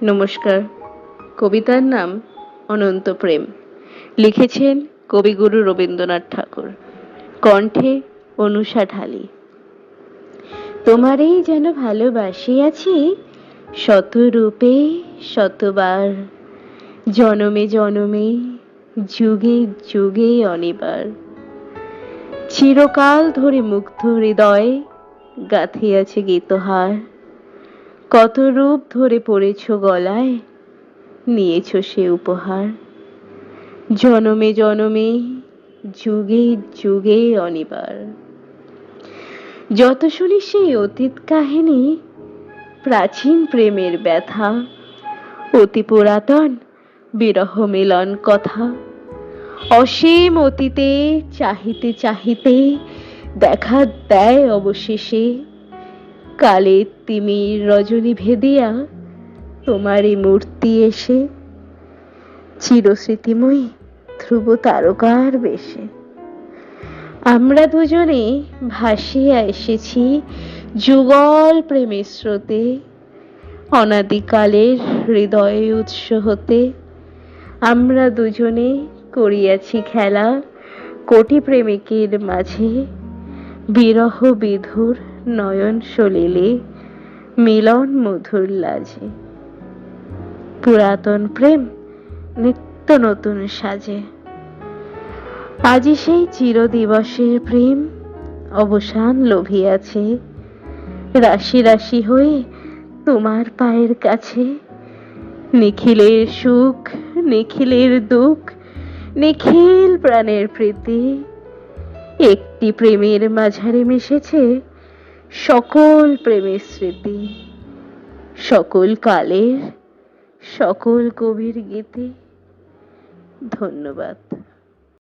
নমস্কার। কবিতার নাম অনন্ত প্রেম। লিখেছেন কবিগুরু রবীন্দ্রনাথ ঠাকুর। কণ্ঠে অনুষা ঢালি। তোমারেই যেন ভালোবাসিয়াছি শত রূপে শতবার, জনমে জনমে যুগে যুগে অনিবার। চিরকাল ধরে মুগ্ধ হৃদয়ে গাঁথিয়াছে গীতহার। কত রূপ ধরে পড়েছ গলায়, নিয়েছ সে উপহার। জনমে জনমে যুগে যুগে অনিবার। যত শুনি সেই অতীত কাহিনী, প্রাচীন প্রেমের ব্যথা, অতি পুরাতন বিরহ মিলন কথা। অসীম অতীতে চাহিতে চাহিতে দেখা দেয় অবশেষে কালের তিমির রজনী ভেদিয়া তোমারই মূর্তি এসে, চিরস্মৃতিময়ী ধ্রুব তারকার বেশে। আমরা দুজনে ভাসিয়া এসেছি যুগল প্রেমের স্রোতে, অনাদিকালের হৃদয়ে উৎস হতে। আমরা দুজনে করিয়াছি খেলা কোটি প্রেমিকের মাঝে, বিরহ বিধুর নয়ন সলিলে মিলন মধুর লাজে। পুরাতন প্রেম নিত্য নতুন সাজে। আজি সেই চিরদিবসের প্রেম অবসান লোভিয়াছে, রাশি রাশি হয়ে তোমার পায়ের কাছে। নিখিলের সুখ নিখিলের দুঃখ, নিখিল প্রাণের প্রীতি, একটি প্রেমের মাঝারে মিশেছে সকল প্রেমের স্মৃতি, সকল কালের সকল কবির গীতি। ধন্যবাদ।